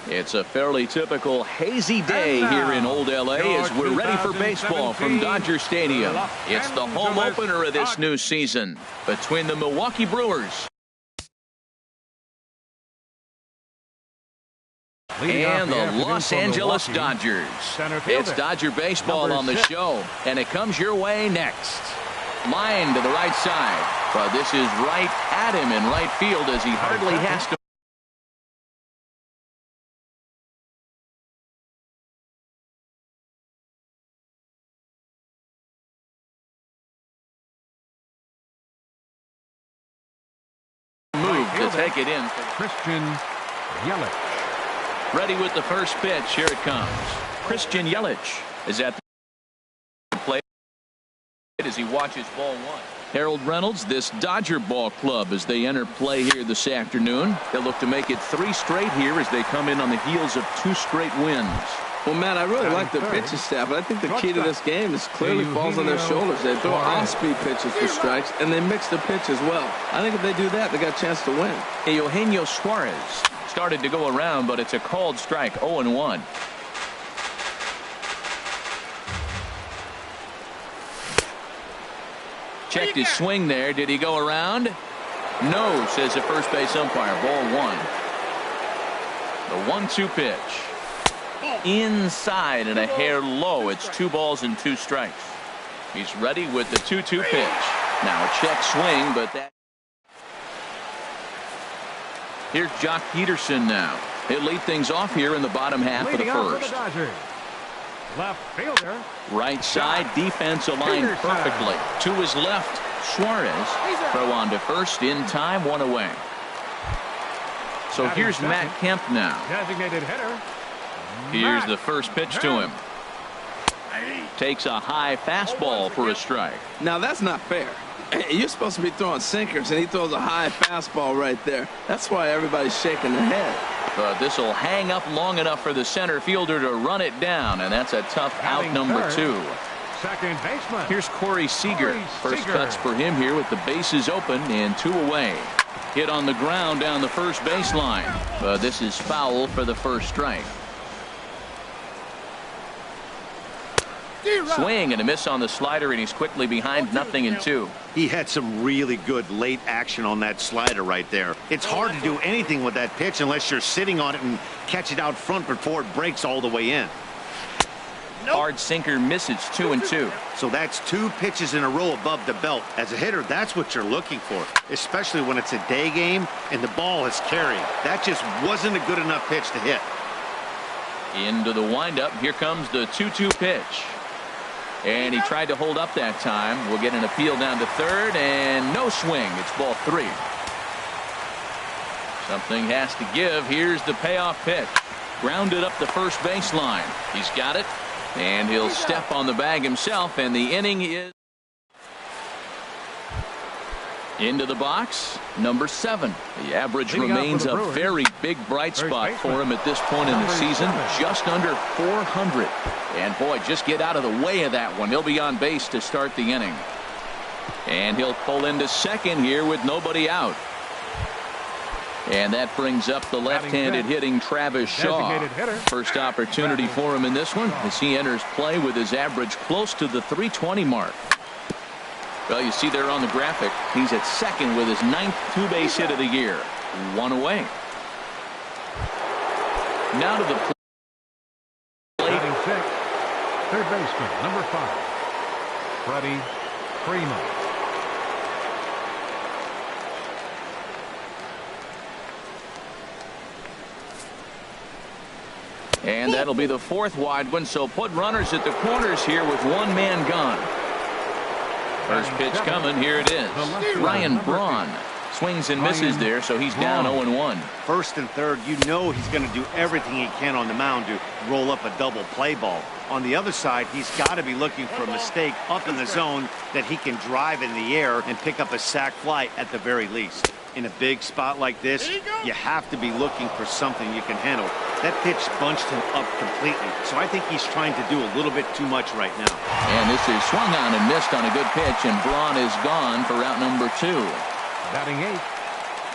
It's a fairly typical hazy day here in Old LA as we're ready for baseball from Dodger Stadium. It's the home opener of this new season between the Milwaukee Brewers and the Los Angeles Dodgers. It's Dodger baseball on the show, and it comes your way next. Line to the right side, but this is right at him in right field as he hardly has to. Move to take it in. Christian Yelich. Ready with the first pitch. Here it comes. Christian Yelich is at the plate as he watches ball one. Harold Reynolds, this Dodger ball club as they enter play here this afternoon. They'll look to make it 3 straight here as they come in on the heels of 2 straight wins. Well, Matt, I really like the pitching staff, but I think the key to this game is clearly falls on their shoulders. They throw off-speed pitches for strikes, and they mix the pitch as well. I think if they do that, they got a chance to win. Eugenio Suarez started to go around, but it's a called strike, 0-1. Checked his swing there. Did he go around? No, says the first base umpire. Ball 1. The 1-2 pitch. Inside and a hair low. It's 2 balls and 2 strikes. He's ready with the 2-2 pitch. Now a check swing, but that. Here's Jock Peterson now. He'll lead things off here in the bottom half of the first. Left fielder. Right side defense aligned perfectly. To his left, Suarez. Throw on to first in time, 1 away. So here's Matt Kemp now. Designated hitter. Here's the first pitch to him. Takes a high fastball for a strike. Now that's not fair. You're supposed to be throwing sinkers, and he throws a high fastball right there. That's why everybody's shaking their head. But this will hang up long enough for the center fielder to run it down, and that's a tough out number 2. Second baseman. Here's Corey Seager. First cuts for him here with the bases open and 2 away. Hit on the ground down the first baseline, but this is foul for the first strike. Swing and a miss on the slider, and he's quickly behind 0-2. He had some really good late action on that slider right there. It's hard to do anything with that pitch unless you're sitting on it and catch it out front before it breaks all the way in. Hard sinker misses, 2-2. So that's 2 pitches in a row above the belt. As a hitter, that's what you're looking for, especially when it's a day game and the ball is carrying. That just wasn't a good enough pitch to hit. Into the windup. Here comes the 2-2 pitch. And he tried to hold up that time. We'll get an appeal down to third, and no swing. It's ball 3. Something has to give. Here's the payoff pitch. Grounded up the first baseline. He's got it, and he'll step on the bag himself, and the inning is into the box. Number 7. The average remains a very big bright spot for him at this point in the season. Just under 400. And boy, just get out of the way of that one. He'll be on base to start the inning. And he'll pull into second here with nobody out. And that brings up the left-handed hitting Travis Shaw. First opportunity for him in this one as he enters play with his average close to the 320 mark. Well, you see there on the graphic, he's at second with his 9th 2-base hit of the year. 1 away. Now to the plate. Third baseman, number 5, Freddie Freeman. And that'll be the 4th wide one, so put runners at the corners here with 1 man gone. First pitch coming. Here it is. Ryan Braun swings and misses there, so he's down 0-1. First and third, you know he's going to do everything he can on the mound to roll up a double play ball. On the other side, he's got to be looking for a mistake up in the zone that he can drive in the air and pick up a sac fly at the very least. In a big spot like this, you have to be looking for something you can handle. That pitch bunched him up completely, so I think he's trying to do a little bit too much right now. And this is swung on and missed on a good pitch, and Braun is gone for out number 2. Batting 8th,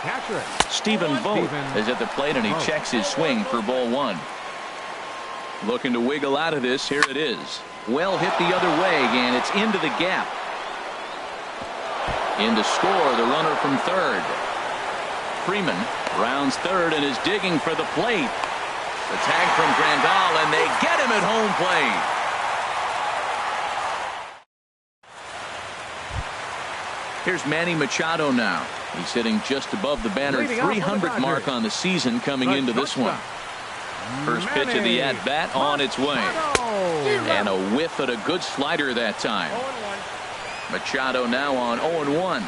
Catcher it. Stephen Vogt is at the plate, and he checks his swing for ball one. Looking to wiggle out of this. Here it is. Well hit the other way, and it's into the gap. In to score, the runner from third. Freeman rounds third and is digging for the plate. The tag from Grandal, and they get him at home plate. Here's Manny Machado now. He's hitting just above the banner 300 mark on the season coming into this one. First pitch of the at-bat on its way. And a whiff at a good slider that time. Machado now on 0-1.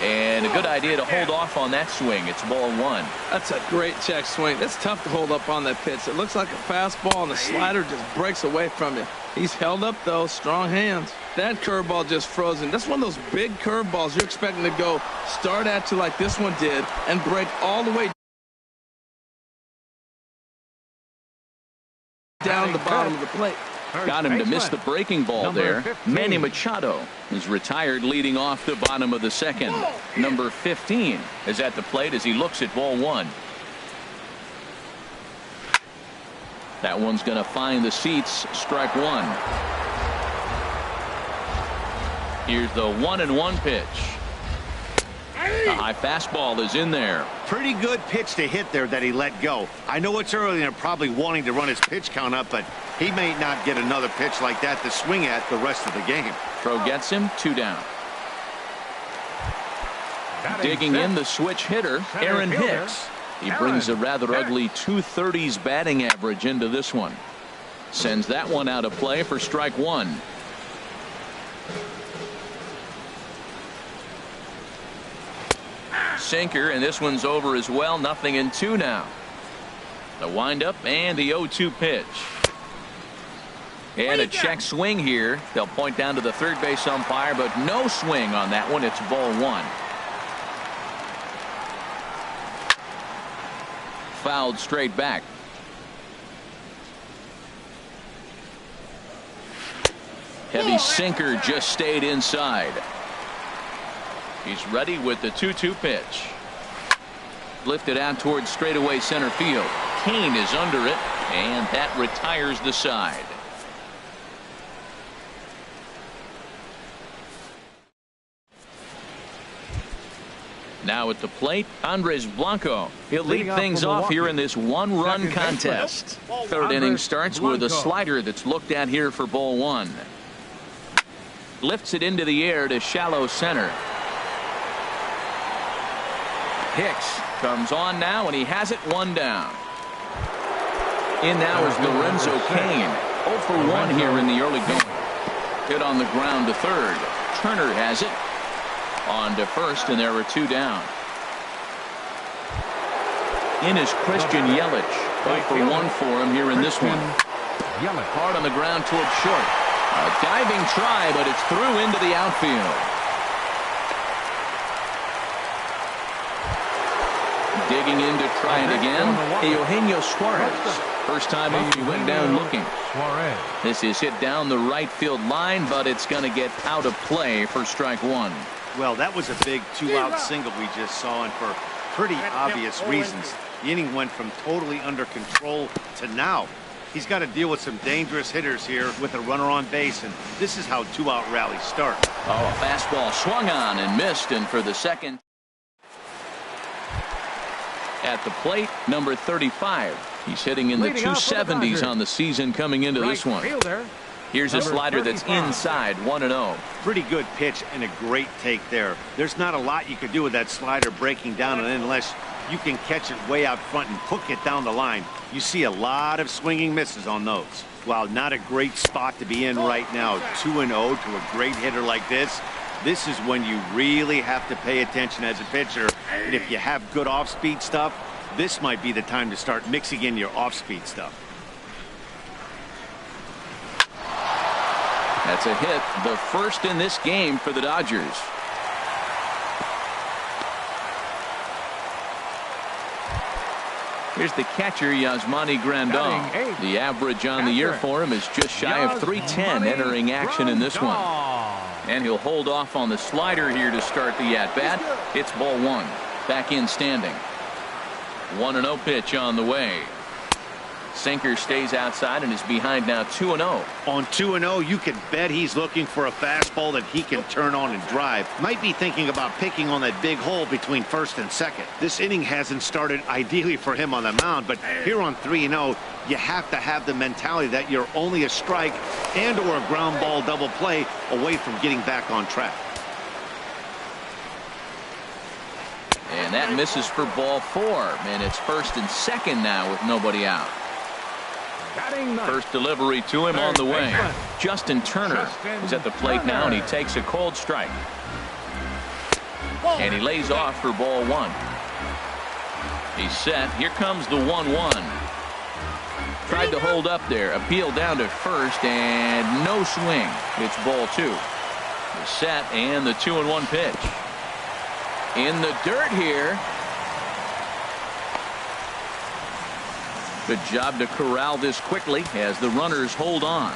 And a good idea to hold off on that swing. It's ball one. That's a great check swing. That's tough to hold up on that pitch. It looks like a fastball, and the slider just breaks away from you. He's held up, though. Strong hands. That curveball just frozen. That's one of those big curveballs you're expecting to go start at you like this one did and break all the way down the bottom of the plate. Got him to miss the breaking ball there. Manny Machado is retired leading off the bottom of the second. Number 15 is at the plate as he looks at ball one. That one's going to find the seats. Strike one. Here's the 1-1 pitch. The high fastball is in there. Pretty good pitch to hit there that he let go. I know it's early and they're probably wanting to run his pitch count up, but he may not get another pitch like that to swing at the rest of the game. Throw gets him, 2 down. Digging in the switch hitter, Aaron Hicks. He brings a rather ugly 230s batting average into this one. Sends that one out of play for strike one. Sinker, and this one's over as well. 0-2 now. The windup and the 0-2 pitch. And a check swing here. They'll point down to the third base umpire, but no swing on that one. It's ball one. Fouled straight back. Heavy sinker just stayed inside. He's ready with the 2-2 pitch. Lifted out towards straightaway center field. Kane is under it, and that retires the side. Now at the plate, Andres Blanco. He'll lead things off here in this one-run contest. Third inning starts with a slider that's looked at here for ball one. Lifts it into the air to shallow center. Hicks comes on now, and he has it 1 down. In now is Lorenzo Cain. 0 for 1 here in the early going. Hit on the ground to third. Turner has it. On to first, and there are 2 down. In is Christian Yelich. 0 for 1 for him here in this one. Hard on the ground towards short. A diving try, but it's through into the outfield. Digging in to try it again. Eugenio Suarez. First time up, he went down looking. This is hit down the right field line, but it's going to get out of play for strike one. Well, that was a big 2-out single we just saw, and for pretty obvious reasons. The inning went from totally under control to now. He's got to deal with some dangerous hitters here with a runner on base, and this is how 2-out rallies start. Oh, a fastball swung on and missed, and for the second. At the plate, number 35. He's hitting in the 270s on the season coming into this one. Here's a slider that's inside, 1-0. Pretty good pitch and a great take there. There's not a lot you could do with that slider breaking down, and unless you can catch it way out front and hook it down the line, you see a lot of swinging misses on those. While not a great spot to be in right now, 2-0 to a great hitter like this. This is when you really have to pay attention as a pitcher. And if you have good off-speed stuff, this might be the time to start mixing in your off-speed stuff. That's a hit, the first in this game for the Dodgers. Here's the catcher, Yasmani Grandal. The average on the year for him is just shy of 310 entering action in this one. And he'll hold off on the slider here to start the at-bat. It's ball one. back in standing. 1-0 pitch on the way. Sinker stays outside and is behind now 2-0. On 2-0, you can bet he's looking for a fastball that he can turn on and drive. Might be thinking about picking on that big hole between first and second. This inning hasn't started ideally for him on the mound, but here on 3-0, you have to have the mentality that you're only a strike and or a ground ball double play away from getting back on track. And that misses for ball 4, and it's first and second now with nobody out. First delivery to him on the way. Justin Turner is at the plate now, and he takes a cold strike. And he lays off for ball 1. He's set. Here comes the 1-1. Tried to hold up there. Appeal down to first, and no swing. It's ball 2. The set and the 2-1 pitch. In the dirt here. Good job to corral this quickly as the runners hold on.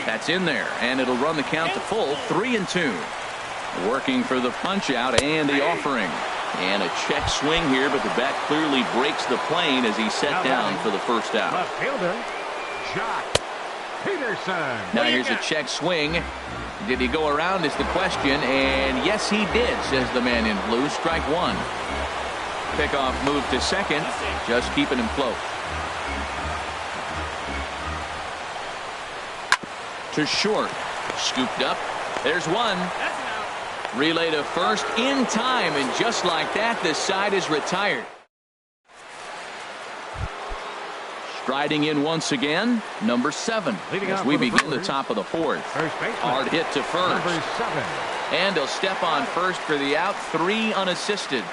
That's in there, and it'll run the count to full. 3-2. Working for the punch out and the offering. And a check swing here, but the bat clearly breaks the plane as he's set down for the first out. Left fielder, Jock Peterson. Now here's a check swing. Did he go around is the question, and yes he did, says the man in blue. Strike 1. Pickoff move to second, just keeping him close. To short, scooped up. There's one. Relay to first in time, and just like that, the side is retired. Striding in once again, number 7. As we begin the top of the 4th. Hard hit to first. And he'll step on first for the out. 3 unassisted.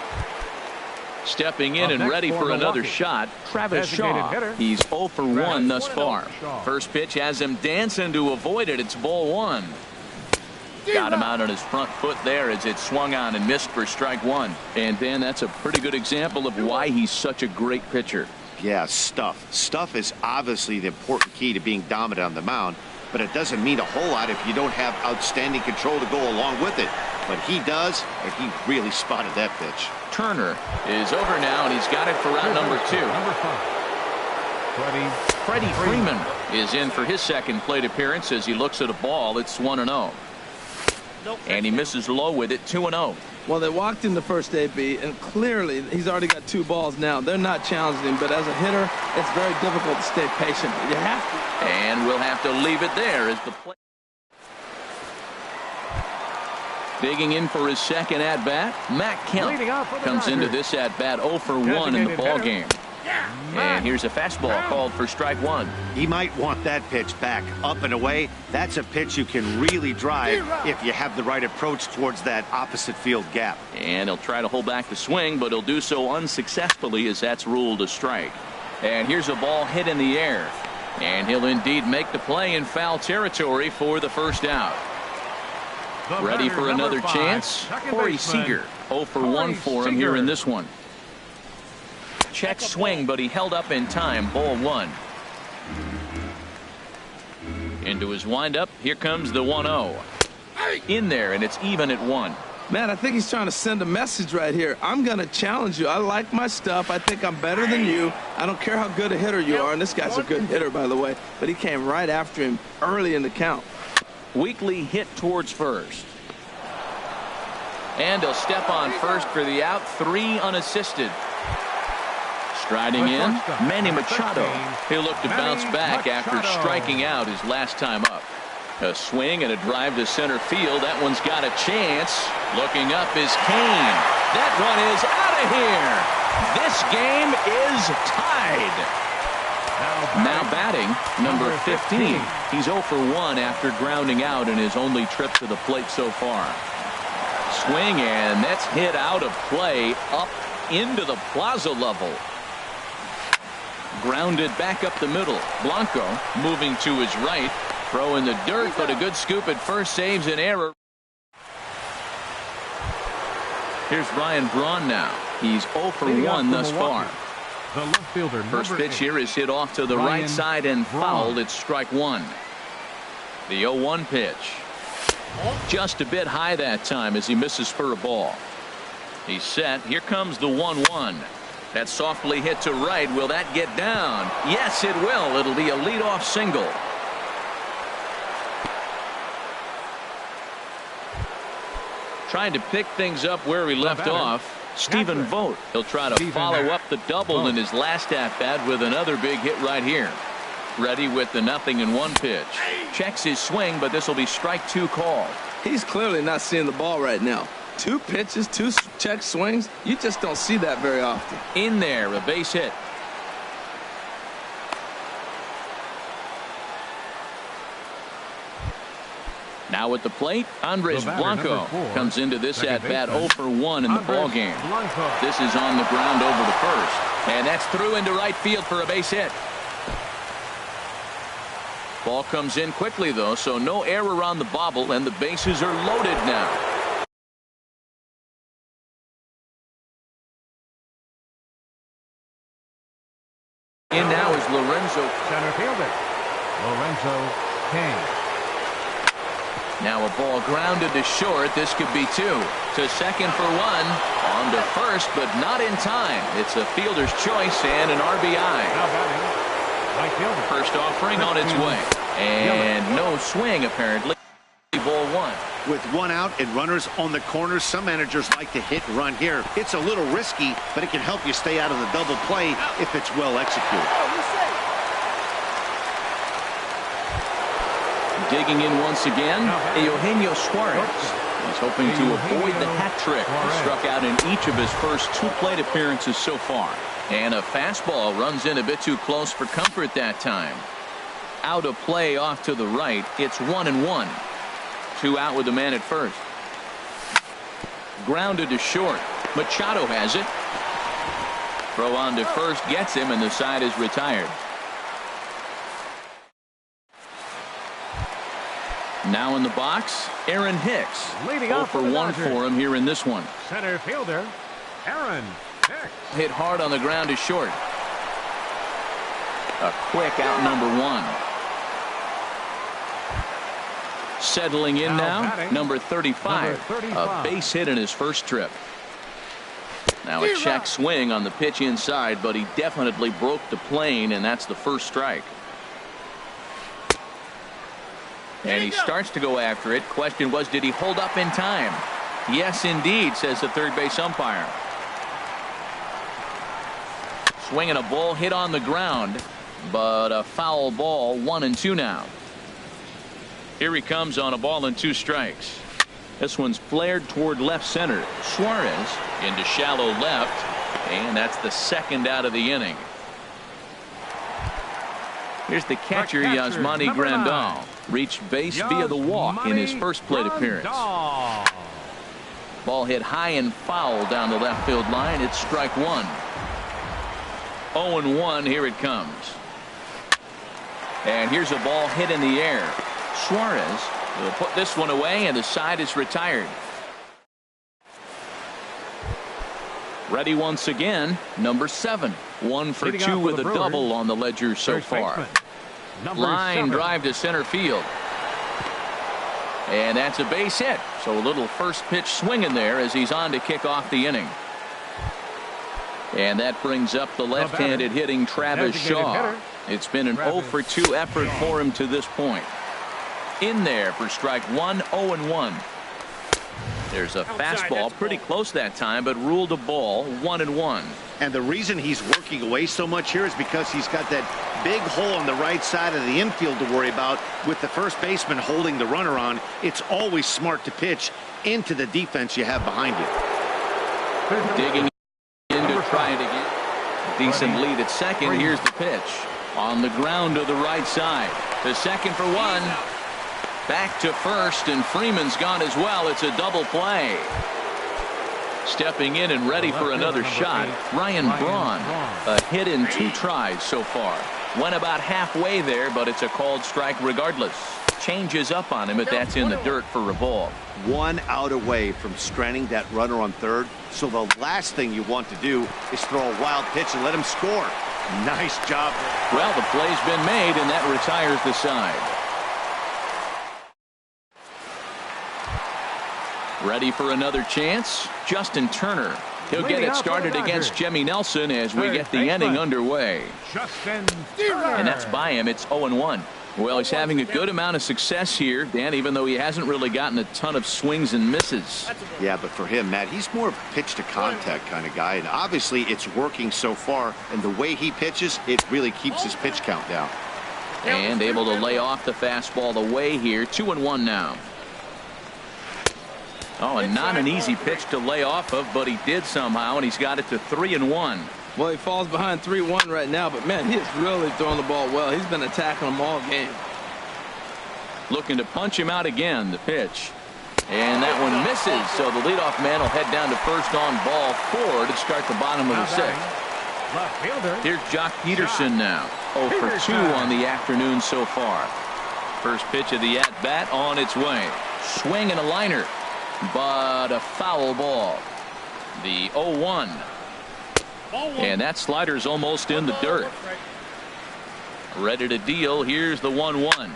Stepping in and ready for another shot, Travis Shaw. He's 0 for 1 thus far. First pitch has him dancing to avoid it. It's ball 1. Got him out on his front foot there as it swung on and missed for strike 1. And Dan, that's a pretty good example of why he's such a great pitcher. Yeah, stuff. Stuff is obviously the important key to being dominant on the mound, but it doesn't mean a whole lot if you don't have outstanding control to go along with it. But he does, and he really spotted that pitch. Turner is over now, and he's got it for round number 2. Number 5. Freddie Freeman is in for his second plate appearance as he looks at a ball. It's 1-0. And he misses low with it. 2-0. Well, they walked in the first AB, and clearly he's already got 2 balls now. They're not challenging him, but as a hitter, it's very difficult to stay patient. You have to. And we'll have to leave it there as the play. Digging in for his second at-bat, Matt Kemp comes into this at-bat 0 for 1 in the ballgame. And here's a fastball called for strike 1. He might want that pitch back up and away. That's a pitch you can really drive if you have the right approach towards that opposite field gap. And he'll try to hold back the swing, but he'll do so unsuccessfully as that's ruled a strike. And here's a ball hit in the air. And he'll indeed make the play in foul territory for the first out. Ready for another chance? Corey Seager. 0 for 1 for him here in this one. Check swing, but he held up in time. Ball 1. Into his windup. Here comes the 1-0. In there, and it's even at 1. Man, I think he's trying to send a message right here. I'm going to challenge you. I like my stuff. I think I'm better than you. I don't care how good a hitter you are. And this guy's a good hitter, by the way. But he came right after him early in the count. Weekly hit towards first. And he'll step on first for the out. 3 unassisted. Striding in, Manny Machado. He'll look to bounce back after striking out his last time up. A swing and a drive to center field. That one's got a chance. Looking up is Kane. That one is out of here. This game is tied. Now batting, number 15. He's 0 for 1 after grounding out in his only trip to the plate so far. Swing, and that's hit out of play up into the plaza level. Grounded back up the middle. Blanco moving to his right. Throw in the dirt, but a good scoop at first saves an error. Here's Ryan Braun now. He's 0 for 1 thus far. The left fielder, first pitch here is hit off to the right side and fouled. It's strike 1. The 0-1 pitch. Just a bit high that time as he misses for a ball. He's set. Here comes the 1-1. That's softly hit to right. Will that get down? Yes, it will. It'll be a leadoff single. Trying to pick things up where he left off. Stephen Vogt. He'll try to follow up the double in his last at-bat with another big hit right here. Ready with the 0-1 pitch. Checks his swing, but this will be strike 2 call. He's clearly not seeing the ball right now. 2 pitches, 2 check swings. You just don't see that very often. In there, a base hit. Now at the plate, Andres Blanco comes into this at-bat 0 for 1 in the ballgame. This is on the ground over to first. And that's through into right field for a base hit. Ball comes in quickly, though, so no error on the bobble, and the bases are loaded now. In now is Lorenzo. Center fielder, Lorenzo Kane. Now a ball grounded to short. This could be 2. To second for 1. On to first, but not in time. It's a fielder's choice and an RBI. Now batting, right fielder. First offering on its way. And no swing, apparently. Ball 1. With 1 out and runners on the corners, some managers like to hit and run here. It's a little risky, but it can help you stay out of the double play if it's well executed. Digging in once again, Eugenio Suarez. He's hoping to avoid the hat trick. He struck out in each of his first 2 plate appearances so far. And a fastball runs in a bit too close for comfort that time. Out of play off to the right. It's 1-1. 2 out with the man at first. Grounded to short. Machado has it. Throw on to first gets him, and the side is retired. Now in the box, Aaron Hicks. 0 for 1 for him here in this one. Center fielder, Aaron Hicks. Hit hard on the ground to short. A quick out number 1. Settling in now, number 35. A base hit in his first trip. Now a check swing on the pitch inside, but he definitely broke the plane, and that's the first strike. And he starts to go after it. Question was, did he hold up in time? Yes, indeed, says the third base umpire. Swinging a ball hit on the ground, but a foul ball. 1-2 now. Here he comes on a ball and 2 strikes. This one's flared toward left center. Suarez into shallow left, and that's the second out of the inning. Here's the catcher, Yasmani Grandal. Reached base via the walk in his first plate appearance. Ball hit high and foul down the left field line. It's strike 1. 0-1. Here it comes. And here's a ball hit in the air. Suarez will put this one away, and the side is retired. Ready once again, number 7. 1 for 2 with a double on the ledger so far. Line drive to center field. And that's a base hit. So a little first pitch swing in there as he's on to kick off the inning. And that brings up the left-handed hitting Travis Shaw. It's been an 0 for 2 effort for him to this point. In there for strike 1, 0-1. There's a fastball pretty close that time, but ruled a ball. 1-1. And the reason he's working away so much here is because he's got that big hole on the right side of the infield to worry about. With the first baseman holding the runner on, it's always smart to pitch into the defense you have behind you. Digging in to try it again. Decent lead at second. Here's the pitch. On the ground to the right side. To second for 1. Back to first, and Freeman's gone as well. It's a double play. Stepping in and ready for another shot, Ryan Braun. A hit in 2 tries so far. Went about halfway there, but it's a called strike regardless. Changes up on him, but that's in the dirt for a ball. 1 out away from stranding that runner on third. So the last thing you want to do is throw a wild pitch and let him score. Nice job. Well, the play's been made, and that retires the side. Ready for another chance? Justin Turner. He'll get it started against Jimmy Nelson as we get the inning underway. Justin Turner. And that's by him. It's 0-1. Well, he's having a good amount of success here, Dan, even though he hasn't really gotten a ton of swings and misses. Yeah, but for him, Matt, he's more of a pitch-to-contact kind of guy, and obviously it's working so far, and the way he pitches, it really keeps his pitch count down. And able to lay off the fastball away here. 2-1 now. Oh, and not an easy pitch to lay off of, but he did somehow, and he's got it to 3-1. Well, he falls behind 3-1 right now, but man, he is really throwing the ball well. He's been attacking them all game. Looking to punch him out again. The pitch. And that one misses, so the leadoff man will head down to first on ball 4 to start the bottom of the 6th. Here's Jock Peterson now. 0 for 2 on the afternoon so far. First pitch of the at-bat on its way. Swing and a liner, but a foul ball. The 0-1. And that slider's almost in the dirt. Ready to deal. Here's the 1-1.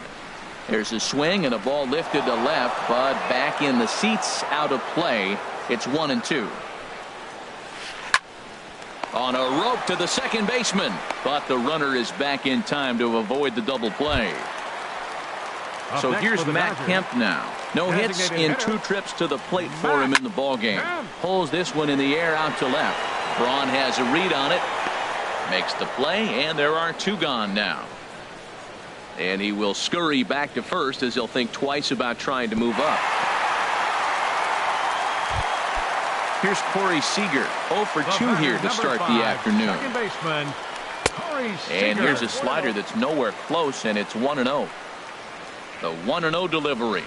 There's a swing and a ball lifted to left, but back in the seats, out of play. It's 1-2. On a rope to the second baseman, but the runner is back in time to avoid the double play. So here's Matt Kemp now. No hits in 2 trips to the plate for him in the ballgame. Pulls this one in the air out to left. Braun has a read on it. Makes the play, and there are 2 gone now. And he will scurry back to first as he'll think twice about trying to move up. Here's Corey Seager. 0 for 2 here to start the afternoon. And here's a slider that's nowhere close, and it's 1-0. The 1-0 delivery.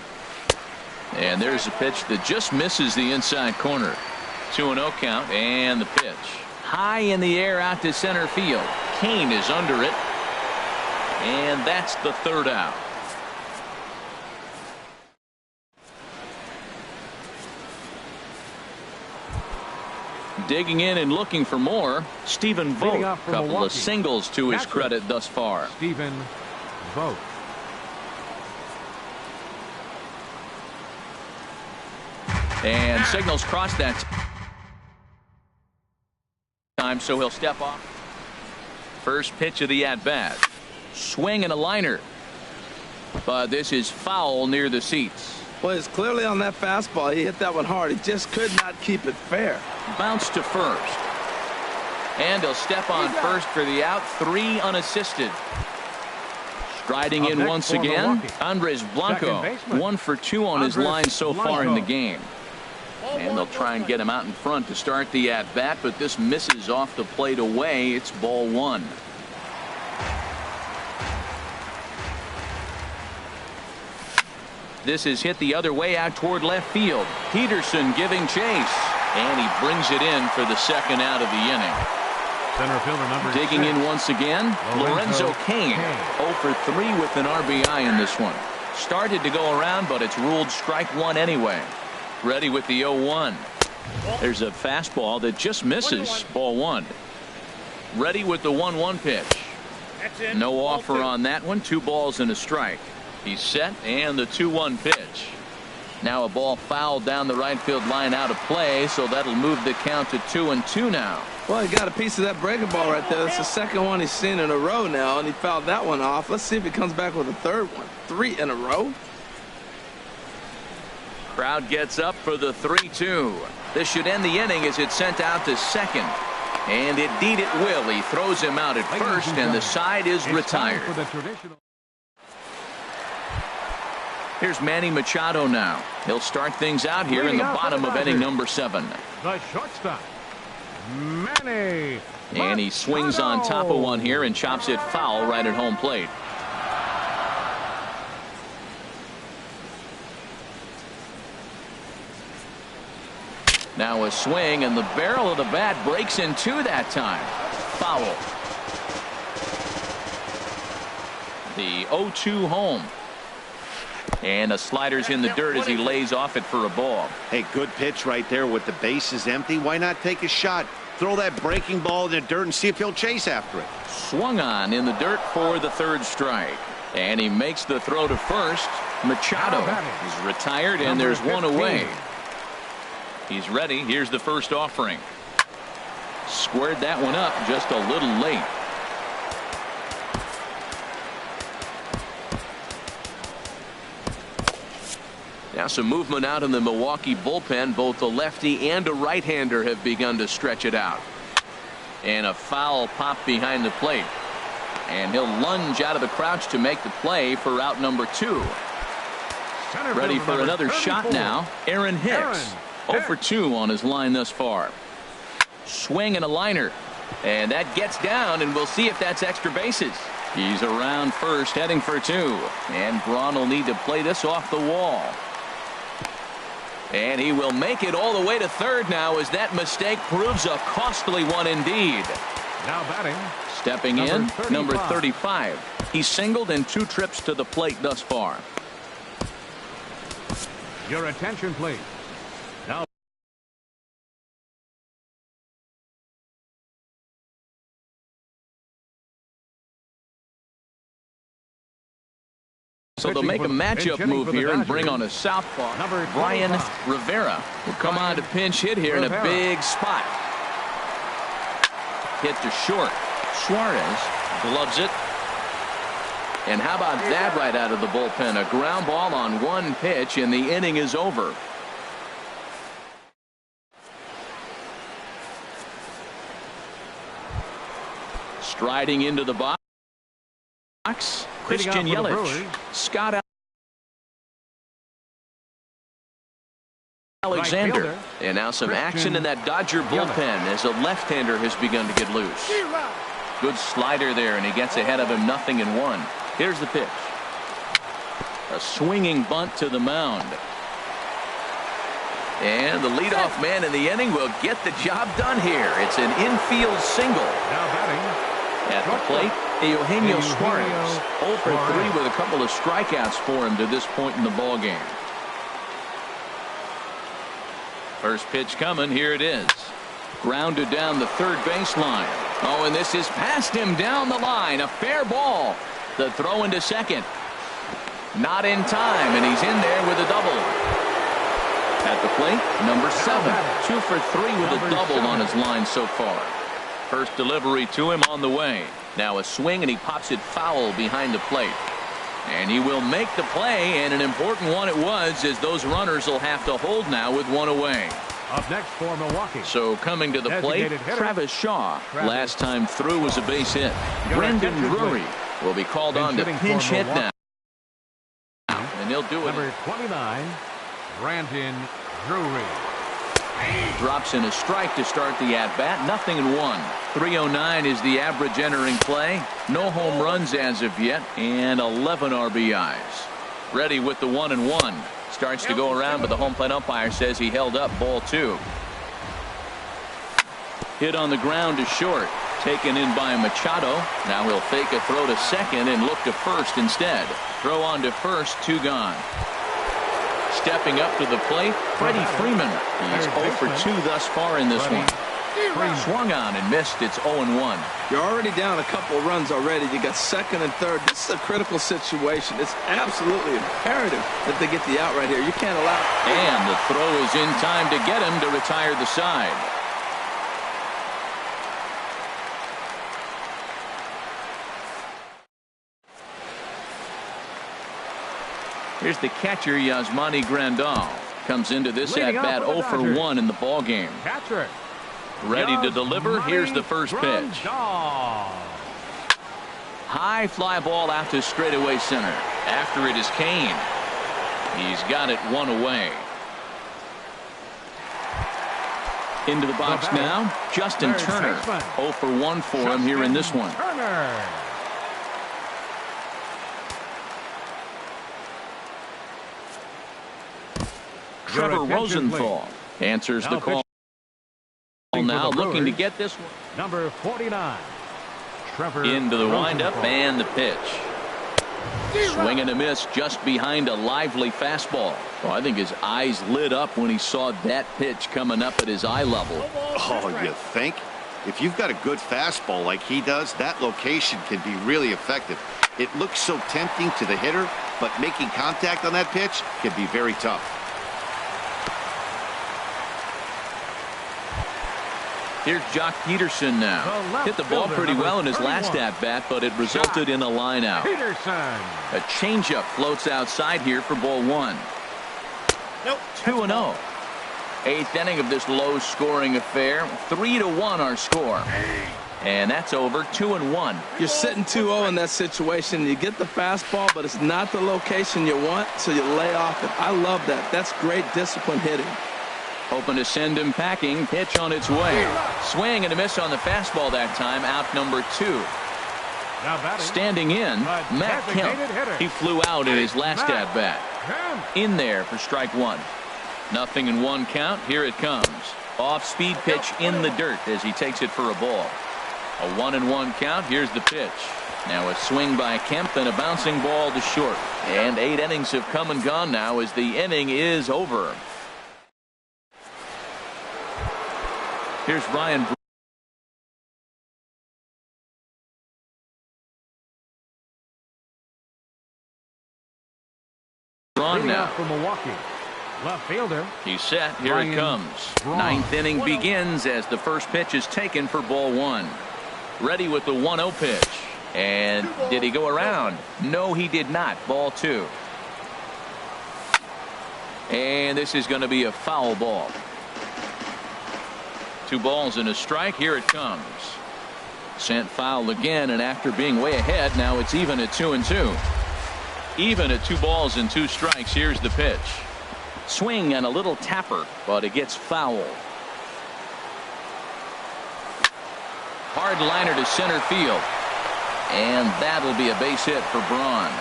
And there's a pitch that just misses the inside corner. 2-0 count, and the pitch. High in the air out to center field. Kane is under it. And that's the 3rd out. Digging in and looking for more, Stephen Vogt. Couple of singles to his credit thus far. Stephen Vogt. And signals cross that time, so he'll step off. First pitch of the at-bat. Swing and a liner. But this is foul near the seats. Well, it's clearly on that fastball. He hit that one hard. He just could not keep it fair. Bounce to first. And he'll step on first for the out. 3 unassisted. Striding in once again, Andres Blanco. 1 for 2 on his line so far in the game. And they'll try and get him out in front to start the at-bat, but this misses off the plate away. It's ball 1. This is hit the other way out toward left field. Peterson giving chase, and he brings it in for the 2nd out of the inning. Center fielder number Digging 6. in once again, Lorenzo Cain. 0 for 3 with an RBI in this one. Started to go around, but it's ruled strike 1 anyway. Ready with the 0-1. There's a fastball that just misses. Ball 1. Ready with the 1-1 pitch. No offer on that one. 2 balls and a strike. He's set, and the 2-1 pitch. Now a ball fouled down the right field line out of play, so that'll move the count to 2-2 now. Well, he got a piece of that breaking ball right there. It's the 2nd one he's seen in a row now, and he fouled that one off. Let's see if he comes back with a 3rd one. 3 in a row. Crowd gets up for the 3-2. This should end the inning as it's sent out to second. And indeed it will. He throws him out at first, and the side is retired. Here's Manny Machado now. He'll start things out here in the bottom of inning number 7. The shortstop, Manny. And he swings on top of one here and chops it foul right at home plate. Now a swing, and the barrel of the bat breaks in 2 that time. Foul. The 0-2 home. And the slider's in the dirt as he lays off it for a ball. Hey, good pitch right there with the bases empty. Why not take a shot? Throw that breaking ball in the dirt and see if he'll chase after it. Swung on in the dirt for the 3rd strike. And he makes the throw to first. Machado is retired, and there's 1 away. He's ready. Here's the first offering. Squared that one up just a little late. Now some movement out in the Milwaukee bullpen. Both the lefty and a right-hander have begun to stretch it out. And a foul pop behind the plate. And he'll lunge out of the crouch to make the play for out number 2. Ready for another shot now. Aaron Hicks. 0 for 2 on his line thus far. Swing and a liner. And that gets down, and we'll see if that's extra bases. He's around first, heading for 2. And Braun will need to play this off the wall. And he will make it all the way to third now, as that mistake proves a costly one indeed. Now batting. Stepping in, number 35. He's singled in 2 trips to the plate thus far. Your attention, please. Now. So they'll make a matchup move here and bring on a southpaw. Brian Rivera will come on to pinch hit here in a big spot. Hit to short. Suarez gloves it. And how about that right out of the bullpen? A ground ball on 1 pitch, and the inning is over. Striding into the box. Christian Yelich. Scott Alexander. And now some action in that Dodger bullpen as a left-hander has begun to get loose. Good slider there, and he gets ahead of him, 0-1. Here's the pitch. A swinging bunt to the mound. And the leadoff man in the inning will get the job done here. It's an infield single. Now batting. At the plate, Eugenio Suarez. 0 for 3 with a couple of strikeouts for him to this point in the ball game. First pitch coming. Here it is. Grounded down the third baseline. Oh, and this is past him down the line. A fair ball. The throw into second. Not in time, and he's in there with a double. At the plate, number 7. 2 for 3 with a double on his line so far. First delivery to him on the way. Now a swing, and he pops it foul behind the plate. And he will make the play, and an important one it was, as those runners will have to hold now with 1 away. Up next for Milwaukee. So coming to the plate, Travis Shaw. Last time through was a base hit. Brendan Drury will be called on to pinch hit now. And he'll do it. Number 29, Brandon Drury. Drops in a strike to start the at-bat. 0-1. 309 is the average entering play. No home runs as of yet, and 11 RBIs. Ready with the 1-1. Starts to go around, but the home plate umpire says he held up, ball 2. Hit on the ground to short. Taken in by Machado. Now he'll fake a throw to second and look to first instead. Throw on to first, 2 gone. Stepping up to the plate, Freddie Freeman. He's 0 for 2 thus far in this one. Swung on and missed. It's 0-1. You're already down a couple runs already. You got second and third. This is a critical situation. It's absolutely imperative that they get the out right here. You can't allow it. And the throw is in time to get him to retire the side. Here's the catcher, Yasmani Grandal. Comes into this at-bat 0 for 1 in the ball game. Catcher. Ready to deliver. Here's the first pitch. High fly ball out to straightaway center. After it is Kane. He's got it 1 away. Into the box now, Justin Turner. 0 for 1 for him here in this one. Trevor Rosenthal answers the call. Now looking to get this one. Number 49. Trevor into the windup and the pitch. Swing and a miss just behind a lively fastball. Well, I think his eyes lit up when he saw that pitch coming up at his eye level. Oh, you think? If you've got a good fastball like he does, that location can be really effective. It looks so tempting to the hitter, but making contact on that pitch can be very tough. Here's Jock Peterson now. Hit the ball pretty well in his last at-bat, but it resulted in a line out. Peterson. A changeup floats outside here for ball one. Nope. 2-0. Eighth inning of this low-scoring affair. 3-1 our score. And that's over. 2-1. You're sitting 2-0 in that situation. You get the fastball, but it's not the location you want, so you lay off it. I love that. That's great discipline hitting. Hoping to send him packing. Pitch on its way. Swing and a miss on the fastball that time. Out number 2. Now batting. Standing in, Matt Kemp. He flew out in his last at-bat. In there for strike one. 0-1 count. Here it comes. Off-speed pitch in the dirt as he takes it for a ball. A 1-1 count. Here's the pitch. Now a swing by Kemp and a bouncing ball to short. And 8 innings have come and gone now as the inning is over. Here's Ryan. Braun now. For Milwaukee. Left fielder. He's set. Here Ryan it comes. Braun. 9th inning begins as the first pitch is taken for ball one. Ready with the 1-0 pitch. And did he go around? No, he did not. Ball 2. And this is going to be a foul ball. 2 balls and a strike. Here it comes. Sent foul again, and after being way ahead, now it's even at 2-2. Even at 2 balls and 2 strikes. Here's the pitch. Swing and a little tapper, but it gets foul. Hard liner to center field. And that'll be a base hit for Braun.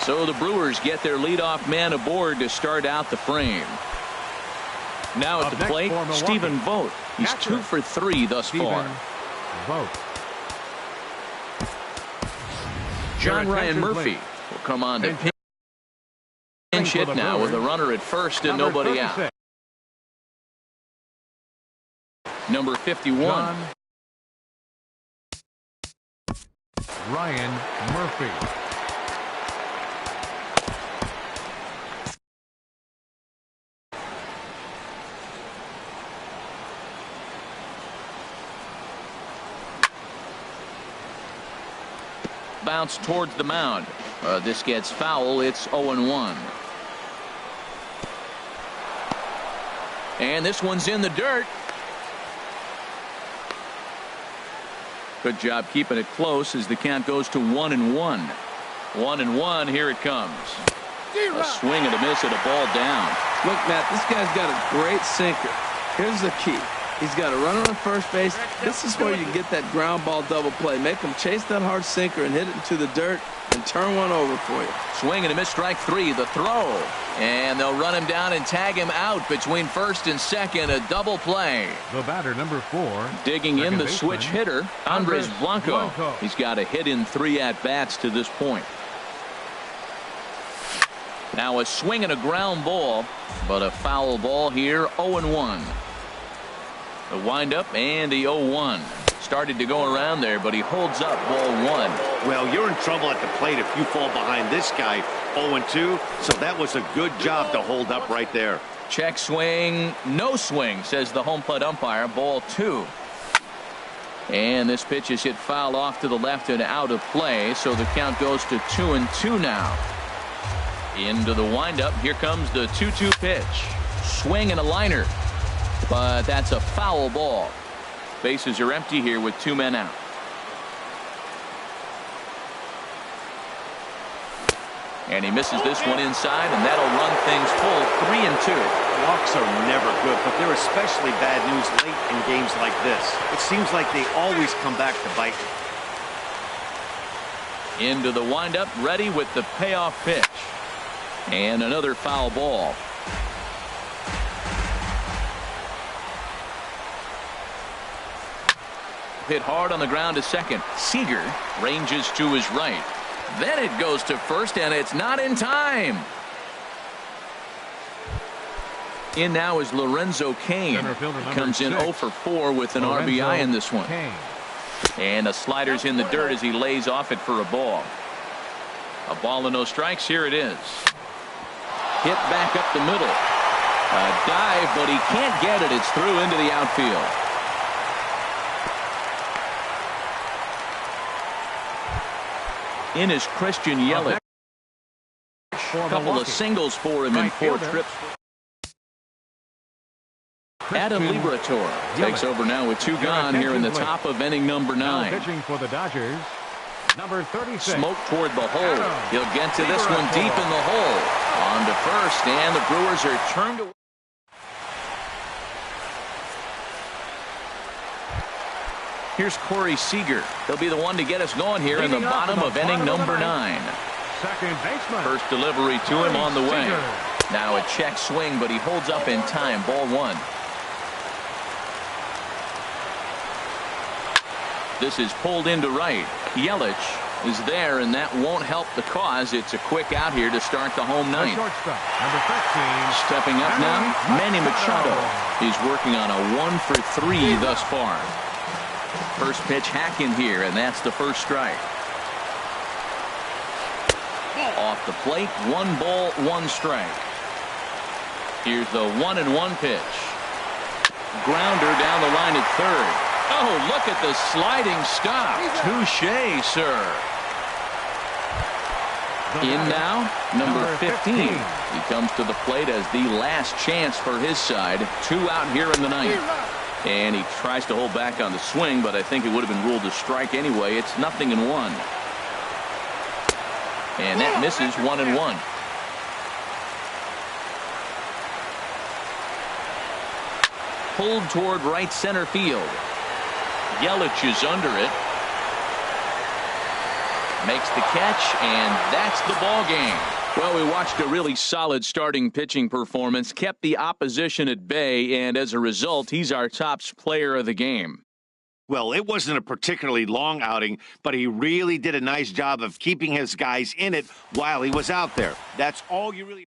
So the Brewers get their leadoff man aboard to start out the frame. Now at the plate, Stephen Vogt. He's 2 for 3 thus far. Vogt. John Ryan Murphy will come on to pinch hit now with a runner at first and nobody out. Number 51. Ryan Murphy. Bounce towards the mound. This gets foul. It's 0-1. And this one's in the dirt. Good job keeping it close as the count goes to 1-1. 1-1. Here it comes. A swing and a miss at a ball down. Look, Matt, this guy's got a great sinker. Here's the key. He's got a runner on first base. This is where you get that ground ball double play. Make him chase that hard sinker and hit it into the dirt and turn one over for you. Swing and a miss, strike 3. The throw. And they'll run him down and tag him out between first and second. A double play. The batter, number 4. Digging in the switch hitter, Andres Blanco. He's got a hit in 3 at-bats to this point. Now a swing and a ground ball, but a foul ball here. 0-1. The windup and the 0-1. Started to go around there, but he holds up ball 1. Well, you're in trouble at the plate if you fall behind this guy. 0-2, so that was a good job to hold up right there. Check swing, no swing, says the home plate umpire. Ball 2. And this pitch is hit foul off to the left and out of play, so the count goes to 2-2 now. Into the windup. Here comes the 2-2 pitch. Swing and a liner. But that's a foul ball. Bases are empty here with 2 men out. And he misses this one inside, and that'll run things full. 3-2. Walks are never good, but they're especially bad news late in games like this. It seems like they always come back to bite. Into the windup, ready with the payoff pitch. And another foul ball. Hit hard on the ground to second. Seager ranges to his right. Then it goes to first, and it's not in time. In now is Lorenzo Cain. Comes in 0 for 4 with an RBI in this one. And a slider's in the dirt as he lays off it for a ball. A ball and no strikes. Here it is. Hit back up the middle. A dive, but he can't get it. It's through into the outfield. In is Christian Yelich. A couple of singles for him in 4 trips. Adam Liberatore takes over now with 2 gone here in the top of inning number 9. Pitching for the Dodgers, number 36. Smoke toward the hole. He'll get to this one deep in the hole. On to first, and the Brewers are turned away. Here's Corey Seager. He'll be the one to get us going here in the bottom of inning number 9. Second baseman. First delivery to him on the way. Now a check swing, but he holds up in time. Ball 1. This is pulled into right. Yelich is there, and that won't help the cause. It's a quick out here to start the home ninth. Number 13. Stepping up now, Manny Machado. He's working on a 1 for 3 thus far. First pitch hack in here, and that's the first strike. Off the plate, 1 ball, 1 strike. Here's the 1-1 pitch. Grounder down the line at third. Oh, look at the sliding stop. Touché, sir. In now, number 15. He comes to the plate as the last chance for his side. 2 out here in the ninth. And he tries to hold back on the swing, but I think it would have been ruled a strike anyway. It's 0-1. And that misses 1-1. Pulled toward right center field. Yelich is under it. Makes the catch, and that's the ball game. Well, we watched a really solid starting pitching performance, kept the opposition at bay, and as a result, he's our top player of the game. Well, it wasn't a particularly long outing, but he really did a nice job of keeping his guys in it while he was out there. That's all you really